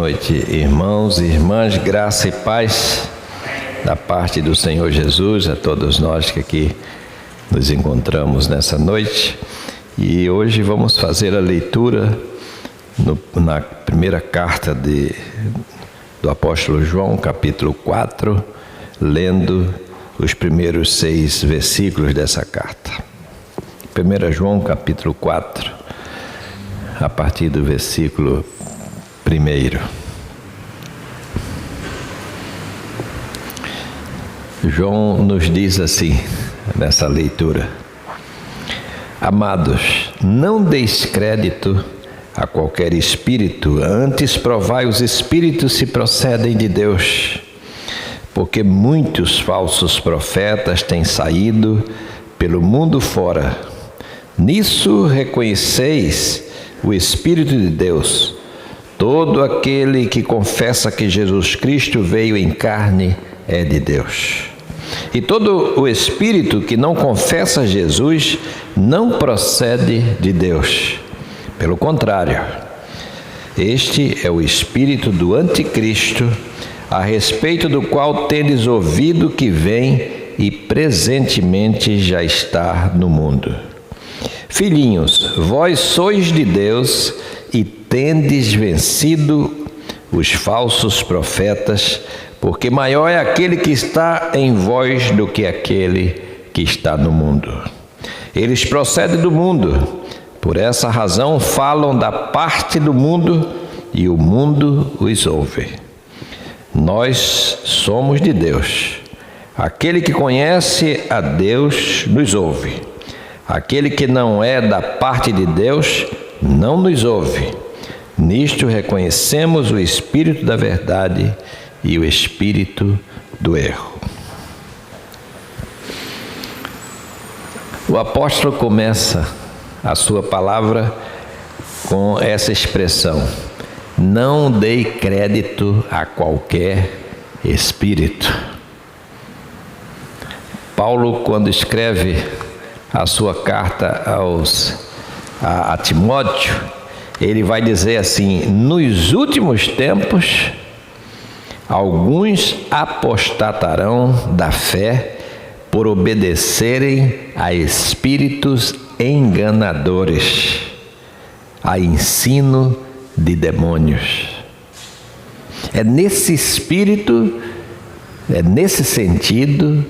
noite, irmãos e irmãs, graça e paz da parte do Senhor Jesus a todos nós que aqui nos encontramos nessa noite. E hoje vamos fazer a leitura na primeira carta do apóstolo João, capítulo 4, lendo os primeiros 6 versículos dessa carta. 1 João, capítulo 4, a partir do versículo 1. João nos diz assim, nessa leitura: Amados, não deis crédito a qualquer espírito, antes provai os espíritos se procedem de Deus, porque muitos falsos profetas têm saído pelo mundo fora. Nisso reconheceis o Espírito de Deus. Todo aquele que confessa que Jesus Cristo veio em carne é de Deus. E todo o espírito que não confessa Jesus não procede de Deus. Pelo contrário, este é o espírito do anticristo, a respeito do qual tendes ouvido que vem e presentemente já está no mundo. Filhinhos, vós sois de Deus e tendes vencido os falsos profetas, porque maior é aquele que está em vós do que aquele que está no mundo. Eles procedem do mundo, por essa razão falam da parte do mundo e o mundo os ouve. Nós somos de Deus. Aquele que conhece a Deus nos ouve. Aquele que não é da parte de Deus não nos ouve. Nisto reconhecemos o espírito da verdade e o espírito do erro. O apóstolo começa a sua palavra com essa expressão: não dei crédito a qualquer espírito. Paulo, quando escreve a sua carta a Timóteo, ele vai dizer assim: nos últimos tempos alguns apostatarão da fé por obedecerem a espíritos enganadores, a ensino de demônios. É nesse espírito, é nesse sentido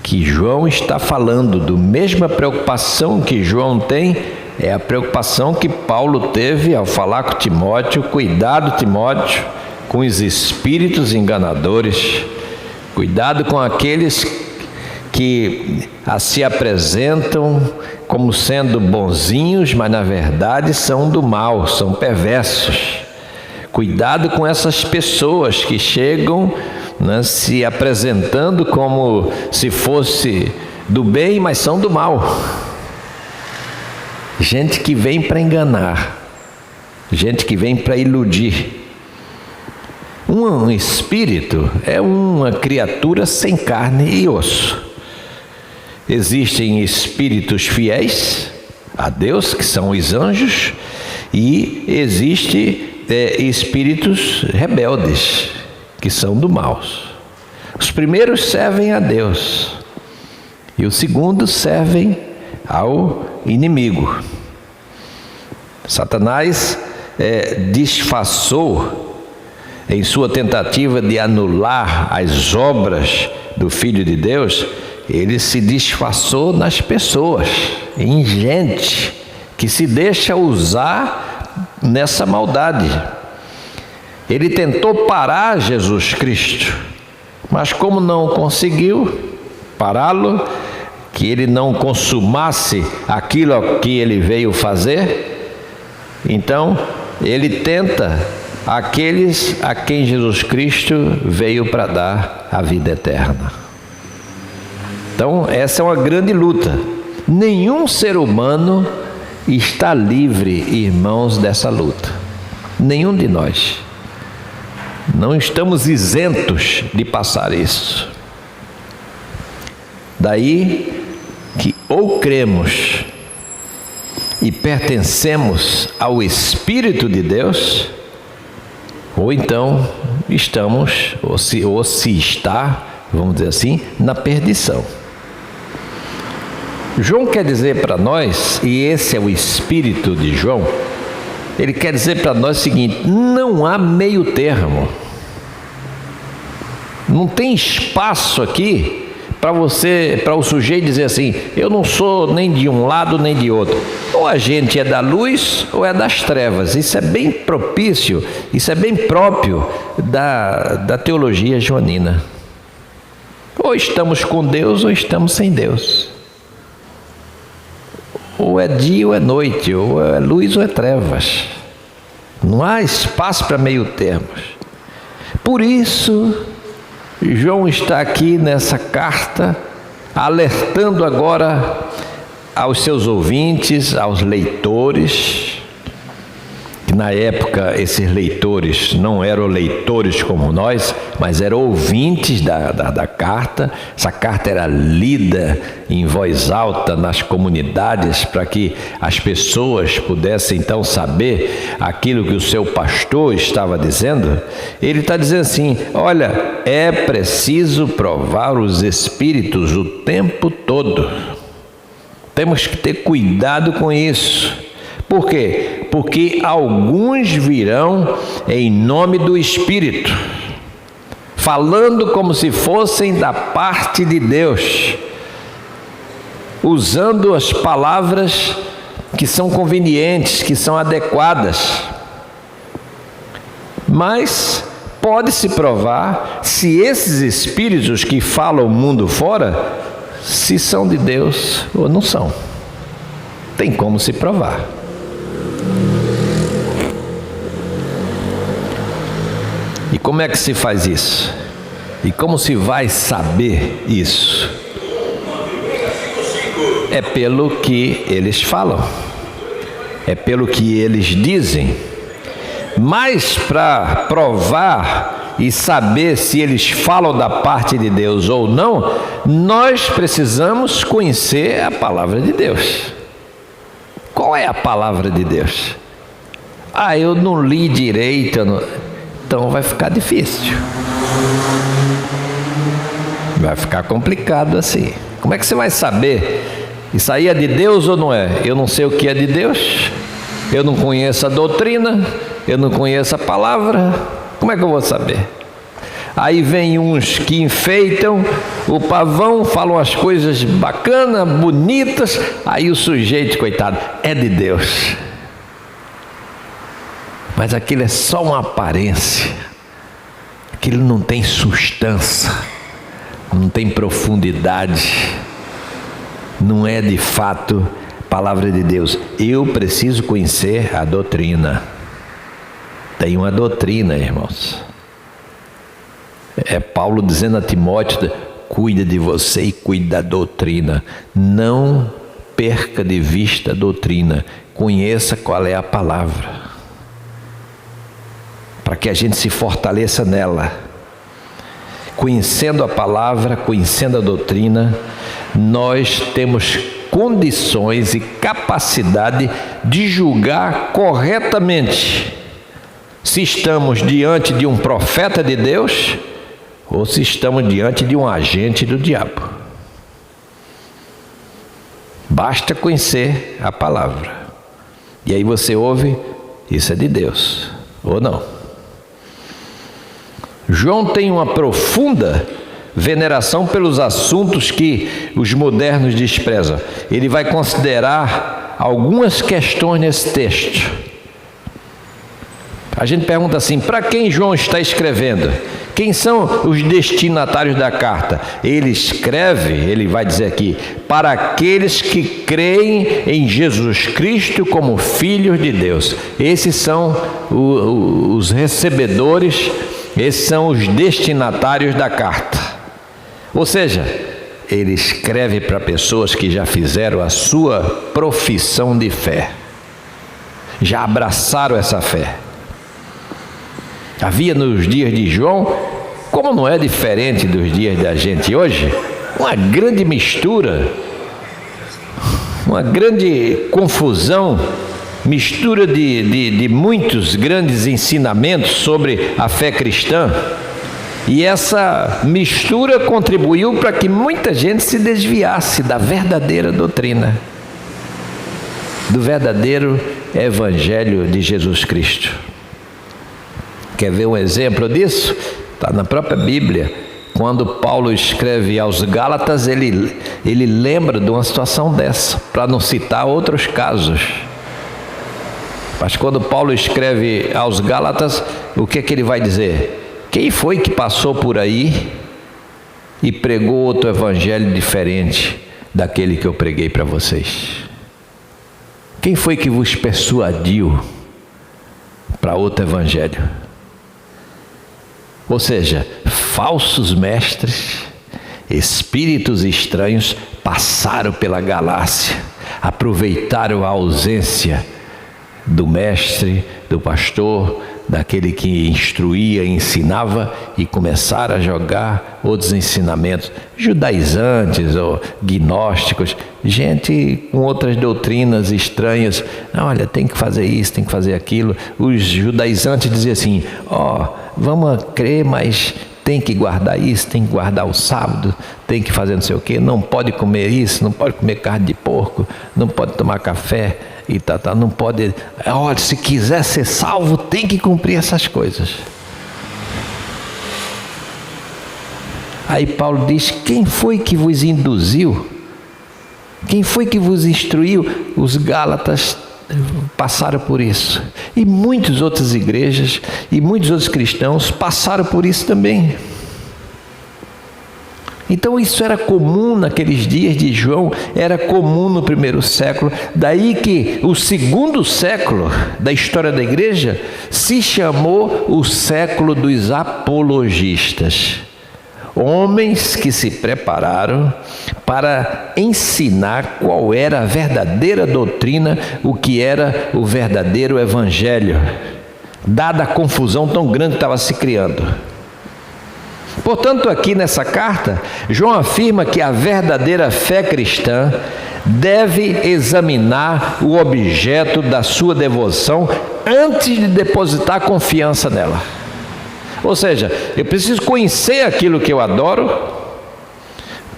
que João está falando, do mesma preocupação que João tem, é a preocupação que Paulo teve ao falar com Timóteo: cuidado, Timóteo, com os espíritos enganadores, cuidado com aqueles que se apresentam como sendo bonzinhos, mas na verdade são do mal, são perversos. Cuidado com essas pessoas que chegam, se apresentando como se fosse do bem, mas são do mal. Gente que vem para enganar, gente que vem para iludir. Um espírito é uma criatura sem carne e osso. Existem espíritos fiéis a Deus, que são os anjos, e existem espíritos rebeldes, que são do mal. Os primeiros servem a Deus e os segundos servem ao inimigo. Satanás disfarçou, em sua tentativa de anular as obras do Filho de Deus, ele se disfarçou nas pessoas, em gente que se deixa usar nessa maldade. Ele tentou parar Jesus Cristo, mas como não conseguiu pará-lo, que ele não consumasse aquilo que ele veio fazer, então ele tenta aqueles a quem Jesus Cristo veio para dar a vida eterna. Então essa é uma grande luta. Nenhum ser humano está livre, irmãos, dessa luta. Nenhum de nós. Não estamos isentos de passar isso. Daí que ou cremos e pertencemos ao Espírito de Deus, ou então estamos, ou se está, vamos dizer assim, na perdição. João quer dizer para nós, e esse é o espírito de João, ele quer dizer para nós o seguinte: não há meio termo. Não tem espaço aqui para o sujeito dizer assim: eu não sou nem de um lado nem de outro. Ou a gente é da luz ou é das trevas. Isso é bem propício, isso é bem próprio da teologia joanina. Ou estamos com Deus ou estamos sem Deus. Ou é dia ou é noite, ou é luz ou é trevas. Não há espaço para meio termos. Por isso, João está aqui nessa carta, alertando agora aos seus ouvintes, aos leitores, que na época esses leitores não eram leitores como nós, mas eram ouvintes da carta. Essa carta era lida em voz alta nas comunidades para que as pessoas pudessem então saber aquilo que o seu pastor estava dizendo. Ele está dizendo assim: olha, é preciso provar os espíritos o tempo todo. Temos que ter cuidado com isso. Por quê? Porque alguns virão em nome do Espírito, falando como se fossem da parte de Deus, usando as palavras que são convenientes, que são adequadas. Mas pode-se provar se esses espíritos que falam o mundo fora, se são de Deus ou não são. Tem como se provar. E como é que se faz isso? E como se vai saber isso? É pelo que eles falam, é pelo que eles dizem. Mas para provar e saber se eles falam da parte de Deus ou não, nós precisamos conhecer a palavra de Deus. Qual é a palavra de Deus? Eu não li direito, então vai ficar difícil. Vai ficar complicado assim. Como é que você vai saber? Isso aí é de Deus ou não é? Eu não sei o que é de Deus, eu não conheço a doutrina, eu não conheço a palavra, como é que eu vou saber? Aí vem uns que enfeitam o pavão, falam as coisas bacanas, bonitas, aí o sujeito, coitado, é de Deus. Mas aquilo é só uma aparência, aquilo não tem substância, não tem profundidade, não é de fato palavra de Deus. Eu preciso conhecer a doutrina. Tem uma doutrina, irmãos. É Paulo dizendo a Timóteo: cuida de você e cuida da doutrina. Não perca de vista a doutrina. Conheça qual é a palavra, para que a gente se fortaleça nela. Conhecendo a palavra, conhecendo a doutrina, nós temos condições e capacidade de julgar corretamente se estamos diante de um profeta de Deus ou se estamos diante de um agente do diabo. Basta conhecer a palavra. E aí você ouve, isso é de Deus ou não. João tem uma profunda veneração pelos assuntos que os modernos desprezam. Ele vai considerar algumas questões nesse texto. A gente pergunta assim: para quem João está escrevendo? Quem são os destinatários da carta? Ele escreve, ele vai dizer aqui, para aqueles que creem em Jesus Cristo como filhos de Deus. Esses são os recebedores, esses são os destinatários da carta. Ou seja, ele escreve para pessoas que já fizeram a sua profissão de fé, já abraçaram essa fé. Havia nos dias de João, como não é diferente dos dias da gente hoje, uma grande mistura, uma grande confusão mistura de muitos grandes ensinamentos sobre a fé cristã, e essa mistura contribuiu para que muita gente se desviasse da verdadeira doutrina, do verdadeiro Evangelho de Jesus Cristo. Quer ver um exemplo disso? Está na própria Bíblia. Quando Paulo escreve aos Gálatas, ele lembra de uma situação dessa, para não citar outros casos. Mas quando Paulo escreve aos Gálatas, o que é que ele vai dizer? Quem foi que passou por aí e pregou outro evangelho diferente daquele que eu preguei para vocês? Quem foi que vos persuadiu para outro evangelho? Ou seja, falsos mestres, espíritos estranhos passaram pela Galácia, aproveitaram a ausência do mestre, do pastor, daquele que instruía, ensinava, e começaram a jogar outros ensinamentos judaizantes ou gnósticos, gente com outras doutrinas estranhas. Não, olha, tem que fazer isso, tem que fazer aquilo. Os judaizantes diziam assim: vamos crer, mas tem que guardar isso, tem que guardar o sábado, tem que fazer não sei o quê, não pode comer isso, não pode comer carne de porco, não pode tomar café e não pode. Olha, se quiser ser salvo, tem que cumprir essas coisas. Aí Paulo diz: quem foi que vos induziu? Quem foi que vos instruiu? Os Gálatas passaram por isso, e muitas outras igrejas e muitos outros cristãos passaram por isso também. Então isso era comum naqueles dias de João, era comum no primeiro século. Daí que o segundo século da história da igreja se chamou o século dos apologistas. Homens que se prepararam para ensinar qual era a verdadeira doutrina, o que era o verdadeiro evangelho, dada a confusão tão grande que estava se criando. Portanto, aqui nessa carta, João afirma que a verdadeira fé cristã deve examinar o objeto da sua devoção antes de depositar confiança nela. Ou seja, eu preciso conhecer aquilo que eu adoro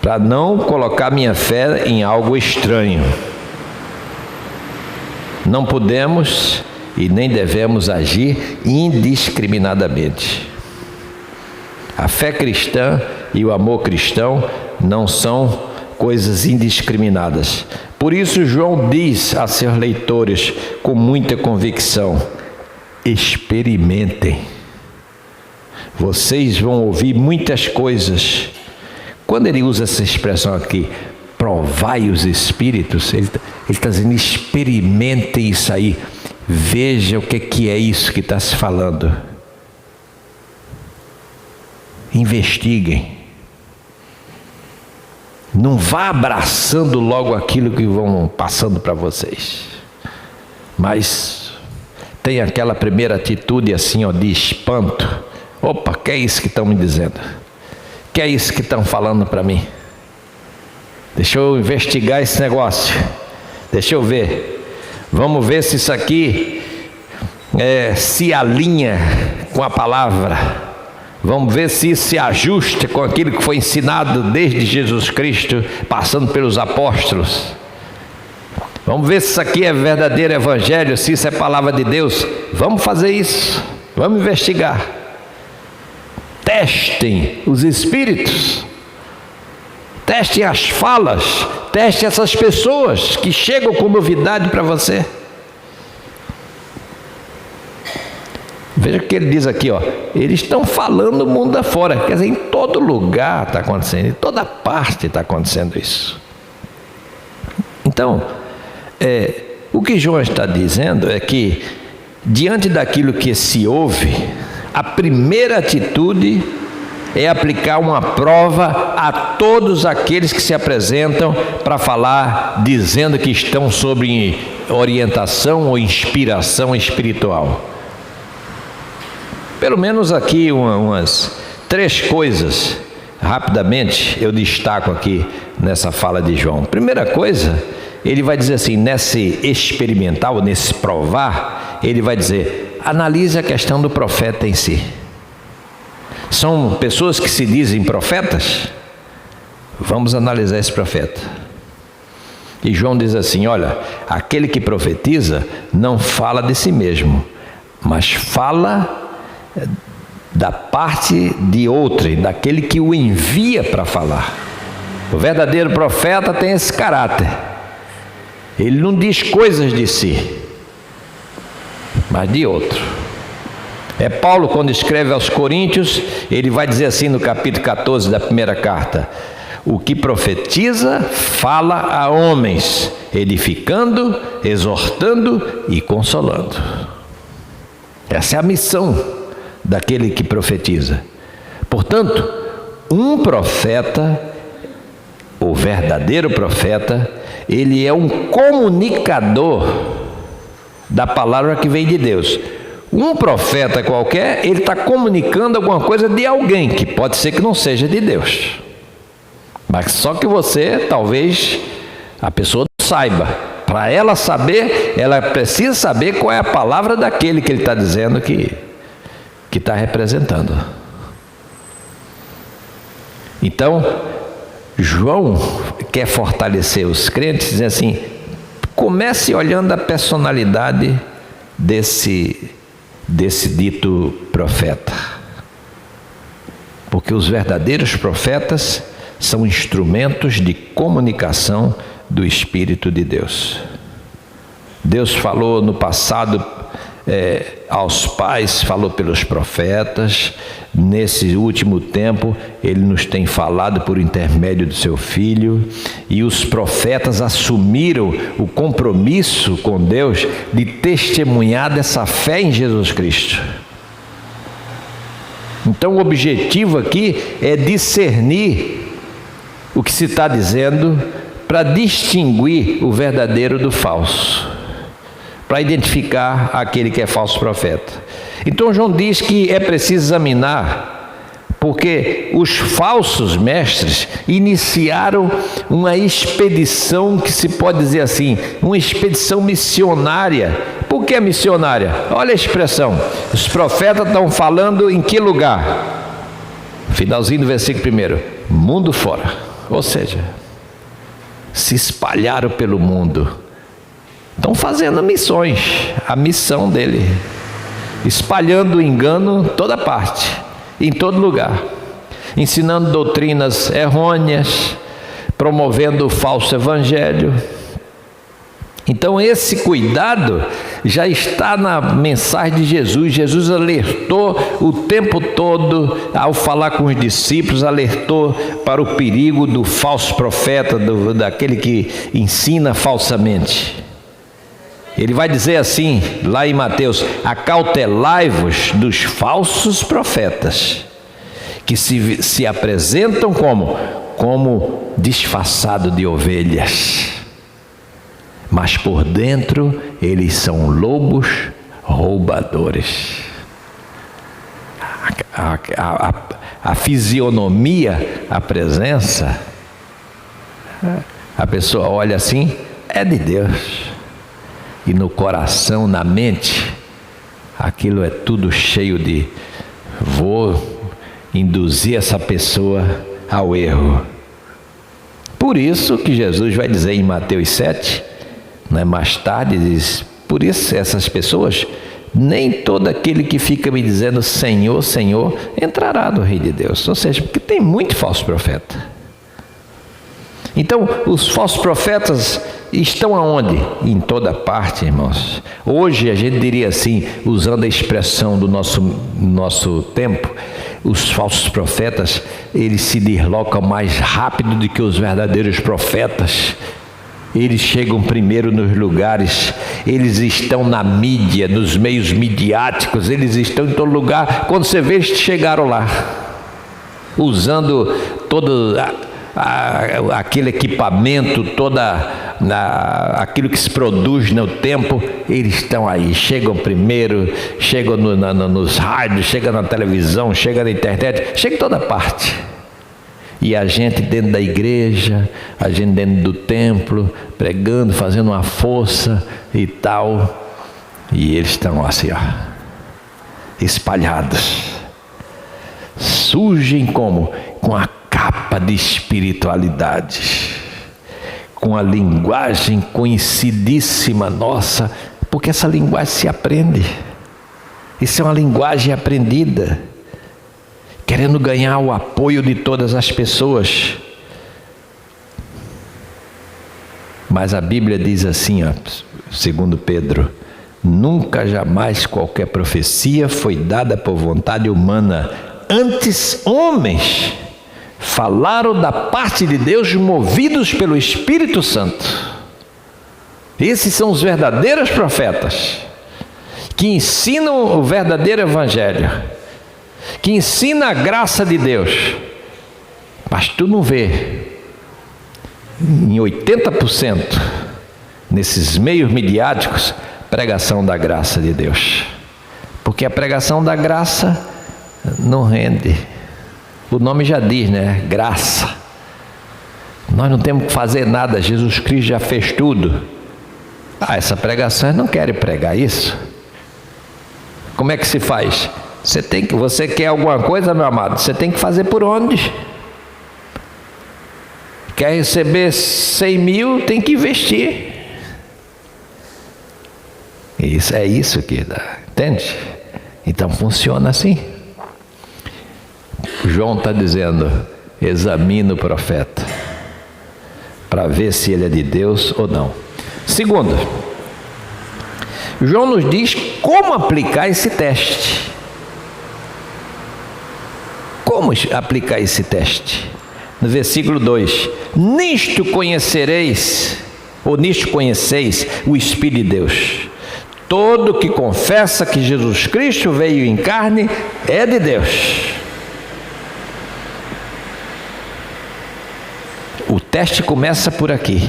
para não colocar minha fé em algo estranho. Não podemos e nem devemos agir indiscriminadamente. A fé cristã e o amor cristão não são coisas indiscriminadas. Por isso João diz a seus leitores com muita convicção: experimentem. Vocês vão ouvir muitas coisas. Quando ele usa essa expressão aqui, provai os espíritos, ele está dizendo: experimentem isso aí, veja o que é isso que está se falando. Investiguem. Não vá abraçando logo aquilo que vão passando para vocês, mas tem aquela primeira atitude assim, de espanto. Opa, que é isso que estão me dizendo? Que é isso que estão falando para mim? Deixa eu investigar esse negócio. Deixa eu ver. Vamos ver se isso aqui se alinha com a palavra. Vamos ver se isso se ajusta com aquilo que foi ensinado desde Jesus Cristo, passando pelos apóstolos. Vamos ver se isso aqui é verdadeiro evangelho, se isso é palavra de Deus. Vamos fazer isso. Vamos investigar. Testem os espíritos. Testem as falas. Testem essas pessoas que chegam com novidade para você. Veja o que ele diz aqui, eles estão falando o mundo afora. Quer dizer, em todo lugar está acontecendo, em toda parte está acontecendo isso. Então, o que João está dizendo é que, diante daquilo que se ouve, a primeira atitude é aplicar uma prova a todos aqueles que se apresentam para falar, dizendo que estão sob orientação ou inspiração espiritual. Pelo menos aqui umas 3 coisas rapidamente eu destaco aqui nessa fala de João. Primeira coisa, ele vai dizer assim, nesse experimental, nesse provar, ele vai dizer, analise a questão do profeta em si. São pessoas que se dizem profetas? Vamos analisar esse profeta. E João diz assim, olha, aquele que profetiza não fala de si mesmo, mas fala da parte de outrem, daquele que o envia para falar. O verdadeiro profeta tem esse caráter. Ele não diz coisas de si, mas de outro. É Paulo, quando escreve aos Coríntios, ele vai dizer assim no capítulo 14 da primeira carta, o que profetiza fala a homens, edificando, exortando e consolando. Essa é a missão daquele que profetiza. Portanto, um profeta, o verdadeiro profeta, ele é um comunicador da palavra que vem de Deus. Um profeta qualquer, ele está comunicando alguma coisa de alguém, que pode ser que não seja de Deus. Mas só que você, talvez, a pessoa não saiba. Para ela saber, ela precisa saber qual é a palavra daquele que ele está dizendo que está representando. Então, João quer fortalecer os crentes, dizendo assim, comece olhando a personalidade desse dito profeta. Porque os verdadeiros profetas são instrumentos de comunicação do Espírito de Deus. Deus falou no passado aos pais, falou pelos profetas. Nesse último tempo, Ele nos tem falado por intermédio do Seu Filho. E os profetas assumiram o compromisso com Deus de testemunhar dessa fé em Jesus Cristo. Então o objetivo aqui é discernir o que se está dizendo para distinguir o verdadeiro do falso, para identificar aquele que é falso profeta. Então João diz que é preciso examinar, porque os falsos mestres iniciaram uma expedição que se pode dizer assim, uma expedição missionária. Por que missionária? Olha a expressão, os profetas estão falando em que lugar? Finalzinho do versículo 1, mundo fora. Ou seja, se espalharam pelo mundo, estão fazendo missões, a missão dele, espalhando o engano em toda parte, em todo lugar, ensinando doutrinas errôneas, promovendo o falso evangelho. Então esse cuidado já está na mensagem de Jesus. Jesus alertou o tempo todo, ao falar com os discípulos, alertou para o perigo do falso profeta, daquele que ensina falsamente. Ele vai dizer assim, lá em Mateus, acautelai-vos dos falsos profetas, que se apresentam como disfarçado de ovelhas, mas por dentro eles são lobos roubadores. A fisionomia, a presença, a pessoa olha assim, é de Deus. E no coração, na mente, aquilo é tudo cheio de, vou induzir essa pessoa ao erro. Por isso que Jesus vai dizer em Mateus 7, mais tarde diz, por isso essas pessoas, nem todo aquele que fica me dizendo Senhor, Senhor, entrará no reino de Deus. Ou seja, porque tem muito falso profeta. Então, os falsos profetas estão aonde? Em toda parte, irmãos. Hoje a gente diria assim, usando a expressão do nosso tempo, os falsos profetas, eles se deslocam mais rápido do que os verdadeiros profetas. Eles chegam primeiro nos lugares, eles estão na mídia, nos meios midiáticos, eles estão em todo lugar. Quando você vê, eles chegaram lá, usando todo aquele equipamento, aquilo que se produz no tempo, eles estão aí, chegam primeiro, chegam nos rádios, chegam na televisão, chegam na internet, chegam em toda parte. e a gente dentro da igreja, a gente dentro do templo, pregando, fazendo uma força e tal, e eles estão assim, ó, espalhados. Surgem como? Com a capa de espiritualidade, com a linguagem conhecidíssima nossa, porque essa linguagem se aprende. Isso é uma linguagem aprendida, querendo ganhar o apoio de todas as pessoas. Mas a Bíblia diz assim, ó, segundo Pedro: nunca jamais qualquer profecia foi dada por vontade humana, antes homens falaram da parte de Deus movidos pelo Espírito Santo. Esses são os verdadeiros profetas, que ensinam o verdadeiro evangelho, que ensina a graça de Deus. Mas tu não vê em 80% nesses meios midiáticos pregação da graça de Deus, porque a pregação da graça não rende. O nome já diz, né? Graça. Nós não temos que fazer nada, Jesus Cristo já fez tudo. Essa pregação não querem pregar isso. Como é que se faz? Você quer alguma coisa, meu amado? Você tem que fazer por onde? Quer receber 100 mil, tem que investir. Isso é isso que dá, entende? Então funciona assim. João está dizendo: examina o profeta para ver se ele é de Deus ou não. Segundo, João nos diz como aplicar esse teste. Como aplicar esse teste? No versículo 2: nisto conhecereis, ou nisto conheceis o Espírito de Deus. Todo que confessa que Jesus Cristo veio em carne é de Deus. O teste começa por aqui.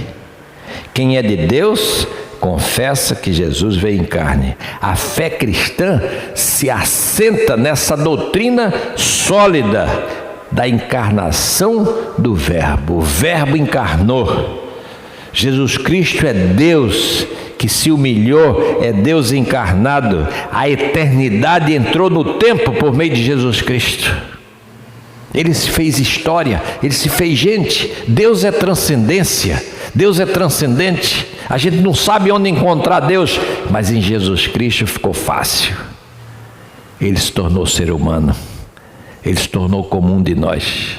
Quem é de Deus confessa que Jesus veio em carne. A fé cristã se assenta nessa doutrina sólida da encarnação do Verbo. O Verbo encarnou. Jesus Cristo é Deus que se humilhou, é Deus encarnado. A eternidade entrou no tempo por meio de Jesus Cristo. Ele se fez história, ele se fez gente. Deus é transcendência, Deus é transcendente. A gente não sabe onde encontrar Deus, mas em Jesus Cristo ficou fácil. Ele se tornou ser humano, ele se tornou como um de nós,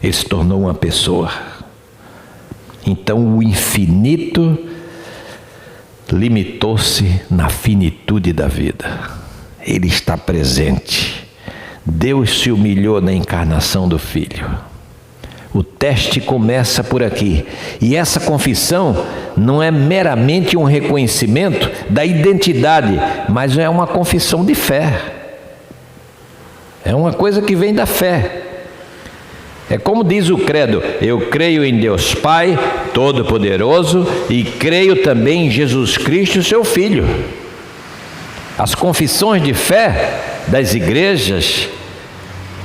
ele se tornou uma pessoa. Então o infinito limitou-se na finitude da vida. Ele está presente. Deus se humilhou na encarnação do Filho. O teste começa por aqui. E essa confissão não é meramente um reconhecimento da identidade, mas é uma confissão de fé. É uma coisa que vem da fé. É como diz o credo: eu creio em Deus Pai Todo-Poderoso e creio também em Jesus Cristo, seu Filho. As confissões de fé das igrejas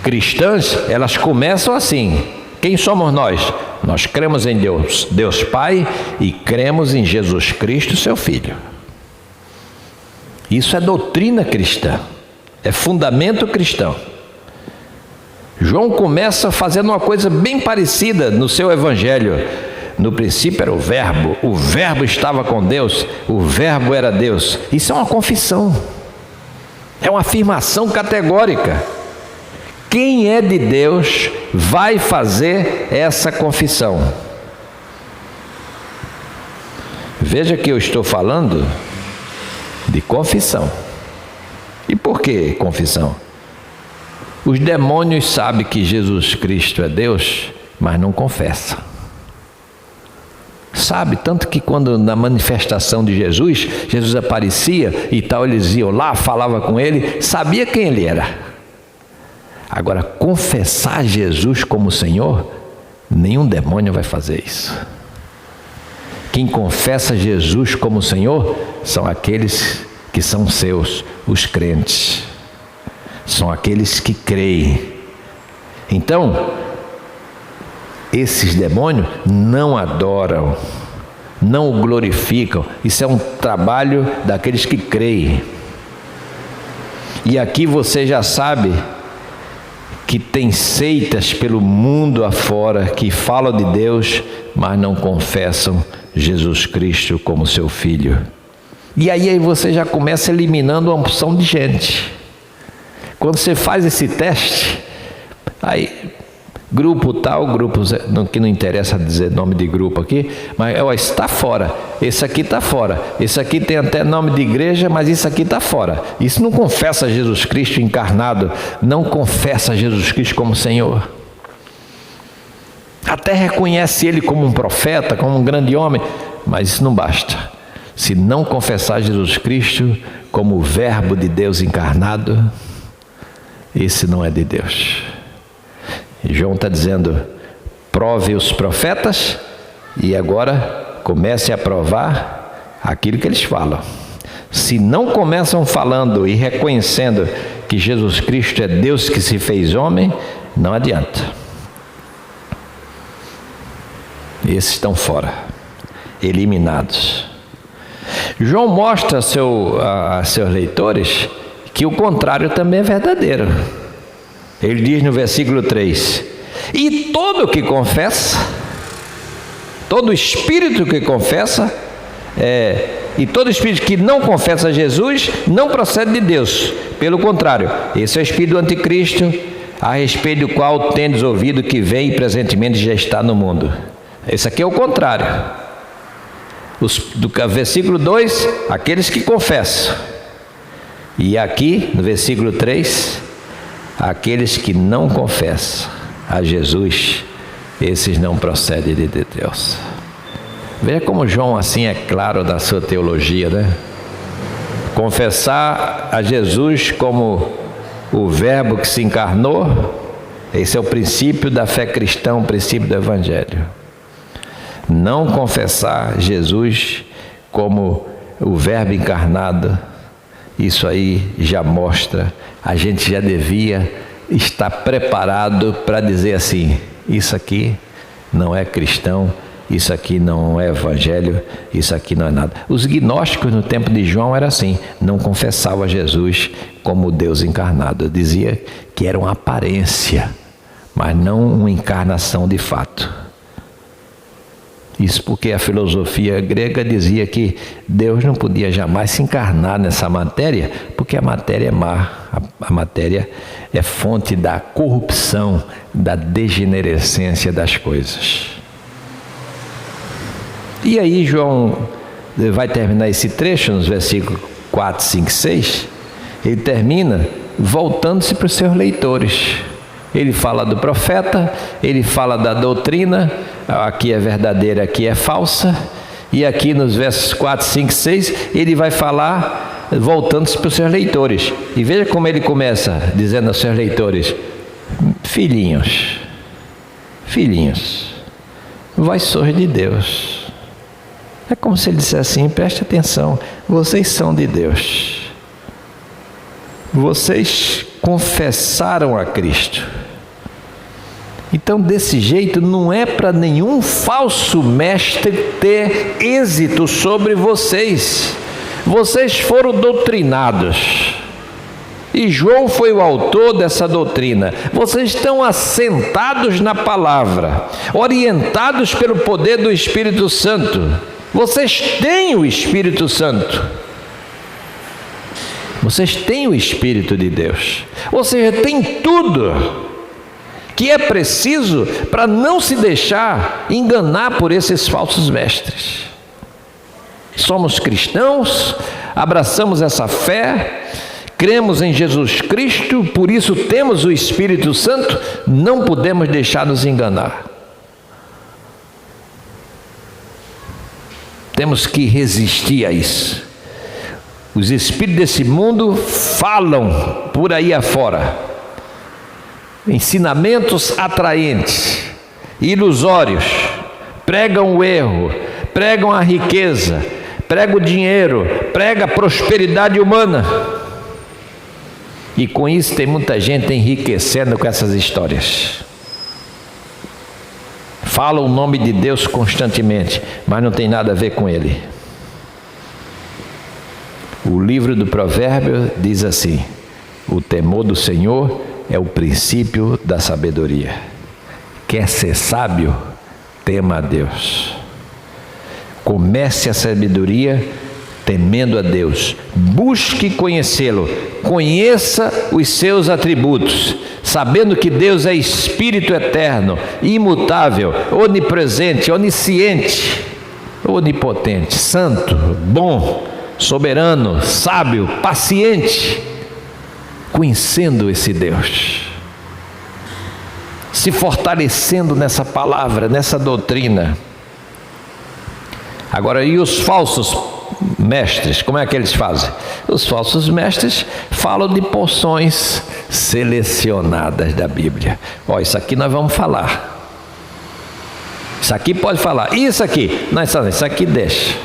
cristãs, elas começam assim. Quem somos nós? Nós cremos em Deus, Deus Pai, e cremos em Jesus Cristo, seu Filho. Isso é doutrina cristã, é fundamento cristão. João começa fazendo uma coisa bem parecida no seu evangelho. No princípio era o Verbo estava com Deus, o Verbo era Deus. Isso é uma confissão, é uma afirmação categórica. Quem é de Deus vai fazer essa confissão. Veja que eu estou falando de confissão. E por que confissão? Os demônios sabem que Jesus Cristo é Deus, mas não confessam. Sabe, tanto que quando na manifestação de Jesus, Jesus aparecia e tal, eles iam lá, falavam com ele, sabia quem ele era. Agora, confessar Jesus como Senhor, nenhum demônio vai fazer isso. Quem confessa Jesus como Senhor são aqueles que são seus, os crentes. São aqueles que creem. Então, esses demônios não adoram, não o glorificam. Isso é um trabalho daqueles que creem. E aqui você já sabe que tem seitas pelo mundo afora que falam de Deus, mas não confessam Jesus Cristo como seu Filho. E aí você já começa eliminando uma porção de gente. Quando você faz esse teste, aí grupo tal, grupo que não interessa dizer nome de grupo aqui, mas está fora, esse aqui está fora, esse aqui tem até nome de igreja, mas isso aqui está fora. Isso não confessa Jesus Cristo encarnado, não confessa Jesus Cristo como Senhor. Até reconhece Ele como um profeta, como um grande homem, mas isso não basta. Se não confessar Jesus Cristo como o Verbo de Deus encarnado, esse não é de Deus. E João está dizendo, prove os profetas e agora comece a provar aquilo que eles falam. Se não começam falando e reconhecendo que Jesus Cristo é Deus que se fez homem, não adianta. Esses estão fora, eliminados. João mostra a seus leitores que o contrário também é verdadeiro. Ele diz no versículo 3, e todo que confessa, todo espírito que confessa, e todo espírito que não confessa Jesus, não procede de Deus. Pelo contrário, esse é o espírito do anticristo, a respeito do qual tendes ouvido que vem e presentemente já está no mundo. Esse aqui é o contrário. Do versículo 2, aqueles que confessam. E aqui, no versículo 3, aqueles que não confessam a Jesus, esses não procedem de Deus. Veja como João assim é claro da sua teologia, né? Confessar a Jesus como o Verbo que se encarnou, esse é o princípio da fé cristã, o princípio do Evangelho. Não confessar Jesus como o Verbo encarnado, isso aí já mostra, a gente já devia estar preparado para dizer assim, isso aqui não é cristão, isso aqui não é evangelho, isso aqui não é nada. Os gnósticos no tempo de João era assim, não confessavam Jesus como Deus encarnado, dizia que era uma aparência, mas não uma encarnação de fato. Isso porque a filosofia grega dizia que Deus não podia jamais se encarnar nessa matéria, porque a matéria é má, a matéria é fonte da corrupção, da degenerescência das coisas. E aí João vai terminar esse trecho nos versículos 4, 5, 6, ele termina voltando-se para os seus leitores. Ele fala do profeta, ele fala da doutrina, aqui é verdadeira, aqui é falsa, e aqui nos versos 4, 5, 6, ele vai falar voltando-se para os seus leitores. E veja como ele começa dizendo aos seus leitores, filhinhos, vós sois de Deus. É como se ele dissesse assim, preste atenção, vocês são de Deus. Vocês confessaram a Cristo. Então, desse jeito, não é para nenhum falso mestre ter êxito sobre vocês. Vocês foram doutrinados. E João foi o autor dessa doutrina. Vocês estão assentados na palavra, orientados pelo poder do Espírito Santo. Vocês têm o Espírito Santo. Vocês têm o Espírito de Deus. Ou seja, tem tudo que é preciso para não se deixar enganar por esses falsos mestres. Somos cristãos, abraçamos essa fé, cremos em Jesus Cristo, por isso temos o Espírito Santo, não podemos deixar nos enganar. Temos que resistir a isso. Os espíritos desse mundo falam por aí afora ensinamentos atraentes, ilusórios, pregam o erro, pregam a riqueza, pregam o dinheiro, pregam a prosperidade humana. E com isso tem muita gente enriquecendo com essas histórias. fala o nome de Deus constantemente, mas não tem nada a ver com Ele. O livro do Provérbio diz assim: o temor do Senhor é o princípio da sabedoria. Quer ser sábio? Tema a Deus. Comece a sabedoria temendo a Deus. Busque conhecê-lo. Conheça os seus atributos, sabendo que Deus é Espírito eterno, imutável, onipresente, onisciente, onipotente, santo, bom, soberano, sábio, paciente. Conhecendo esse Deus, se fortalecendo nessa palavra, nessa doutrina. Agora, e os falsos mestres, como é que eles fazem? Os falsos mestres falam de porções selecionadas da Bíblia. Ó, isso aqui nós vamos falar. Isso aqui pode falar. Isso aqui, não, isso aqui deixa.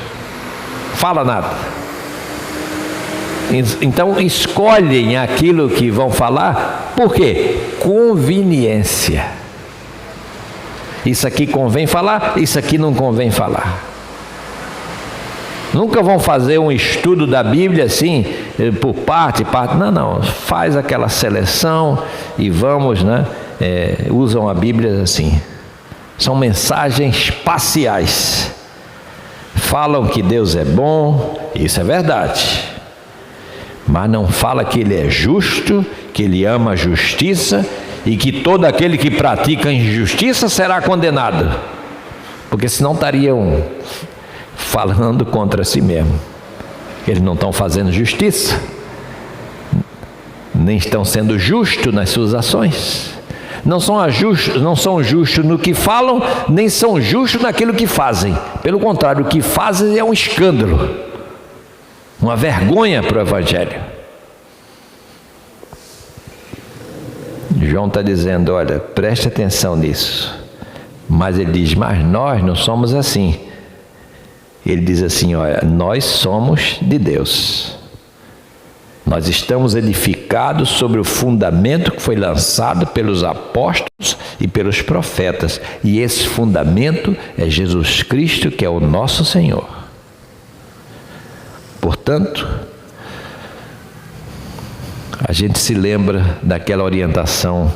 Fala nada. Então escolhem aquilo que vão falar. Por quê? Conveniência. Isso aqui convém falar, isso aqui não convém falar. Nunca vão fazer um estudo da Bíblia assim, por parte. Não. Faz aquela seleção e vamos, né? Usam a Bíblia assim. São mensagens parciais. Falam que Deus é bom, isso é verdade. Mas não fala que Ele é justo, que Ele ama a justiça e que todo aquele que pratica injustiça será condenado. Porque senão estariam falando contra si mesmo. Eles não estão fazendo justiça, nem estão sendo justos nas suas ações. Não são justos no que falam, nem são justos naquilo que fazem. Pelo contrário, o que fazem é um escândalo. Uma vergonha para o Evangelho. João está dizendo, olha, preste atenção nisso. Mas ele diz, mas nós não somos assim. Ele diz assim, olha, nós somos de Deus. Nós estamos edificados sobre o fundamento que foi lançado pelos apóstolos e pelos profetas. E esse fundamento é Jesus Cristo, que é o nosso Senhor. Portanto, a gente se lembra daquela orientação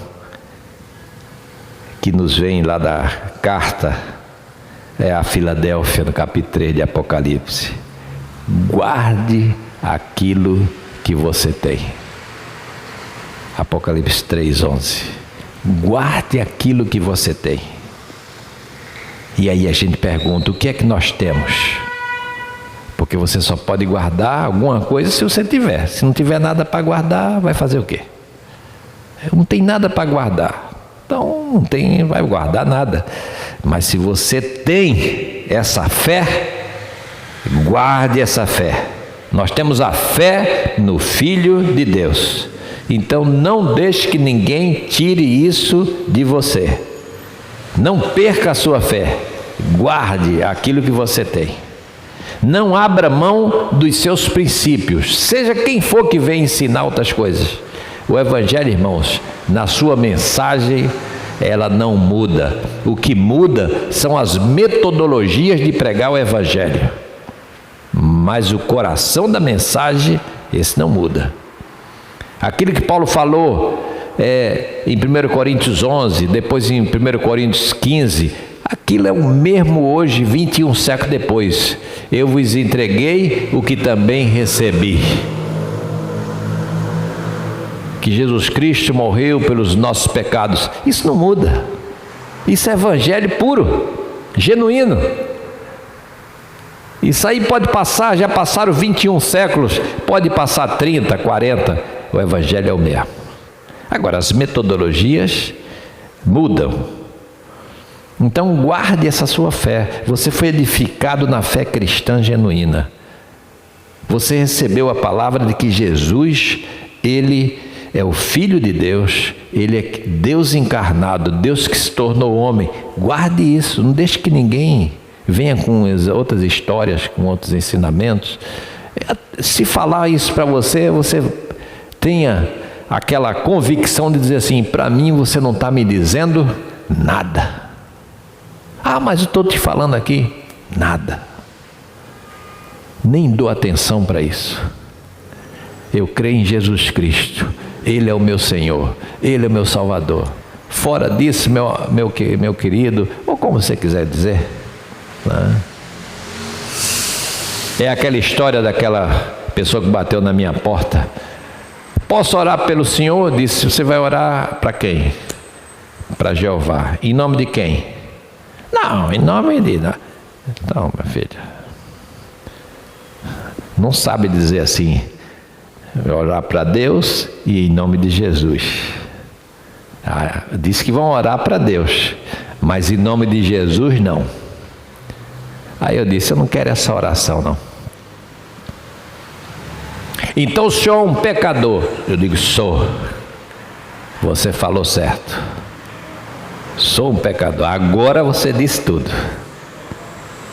que nos vem lá da carta a Filadélfia, no capítulo 3 de Apocalipse. Guarde aquilo que você tem. Apocalipse 3:11. Guarde aquilo que você tem. E aí a gente pergunta, o que é que nós temos? Porque você só pode guardar alguma coisa se você tiver. Se não tiver nada para guardar, vai fazer o quê? Não tem nada para guardar. Então não tem, vai guardar nada. Mas se você tem essa fé, guarde essa fé. Nós temos a fé no Filho de Deus. Então não deixe que ninguém tire isso de você. Não perca a sua fé. Guarde aquilo que você tem. Não abra mão dos seus princípios, seja quem for que venha ensinar outras coisas. O Evangelho, irmãos, na sua mensagem, ela não muda. O que muda são as metodologias de pregar o Evangelho. Mas o coração da mensagem, esse não muda. Aquilo que Paulo falou em 1 Coríntios 11, depois em 1 Coríntios 15, aquilo é o mesmo hoje, 21 séculos depois. Eu vos entreguei o que também recebi. Que Jesus Cristo morreu pelos nossos pecados. Isso não muda. Isso é evangelho puro, genuíno. Isso aí pode passar, já passaram 21 séculos, pode passar 30, 40, o evangelho é o mesmo. Agora, as metodologias mudam. Então guarde essa sua fé. Você foi edificado na fé cristã genuína. Você recebeu a palavra de que Jesus, Ele é o Filho de Deus, Ele é Deus encarnado, Deus que se tornou homem. Guarde isso, não deixe que ninguém venha com outras histórias, com outros ensinamentos. Se falar isso para você, você tenha aquela convicção de dizer assim, para mim você não está me dizendo nada. Ah, mas eu estou te falando aqui. Nada. Nem dou atenção para isso. Eu creio em Jesus Cristo. Ele é o meu Senhor. Ele é o meu Salvador. Fora disso, meu querido, ou como você quiser dizer, né? É aquela história daquela pessoa que bateu na minha porta. Posso orar pelo senhor? Eu disse, você vai orar para quem? Para Jeová. Em nome de quem? Não, em nome de... Então, minha filha, não sabe dizer assim, orar para Deus e em nome de Jesus. Diz que vão orar para Deus, mas em nome de Jesus não. Aí eu disse, eu não quero essa oração não. Então o senhor é um pecador? Eu digo, sou. Você falou certo. Sou um pecador. Agora você disse tudo.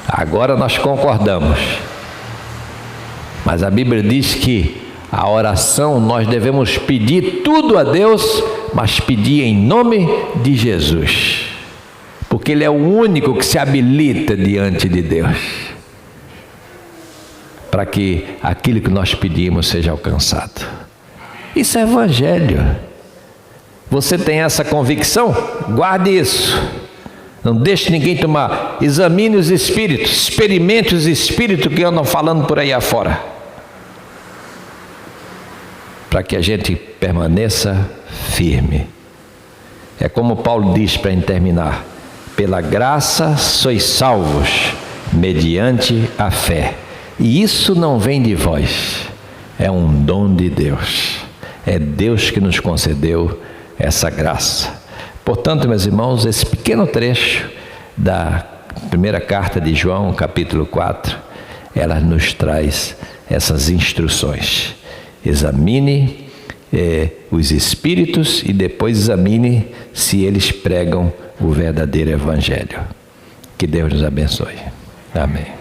Agora nós concordamos. Mas a Bíblia diz que a oração nós devemos pedir tudo a Deus, mas pedir em nome de Jesus. Porque Ele é o único que se habilita diante de Deus para que aquilo que nós pedimos seja alcançado. Isso é evangelho. Você tem essa convicção? Guarde isso. Não deixe ninguém tomar. Examine os espíritos, experimente os espíritos que andam falando por aí afora, para que a gente permaneça firme. É como Paulo diz para terminar: pela graça sois salvos, mediante a fé. E isso não vem de vós, é um dom de Deus. É Deus que nos concedeu essa graça. Portanto, meus irmãos, esse pequeno trecho da primeira carta de João, capítulo 4, ela nos traz essas instruções. Examine os espíritos e depois examine se eles pregam o verdadeiro evangelho. Que Deus nos abençoe. Amém.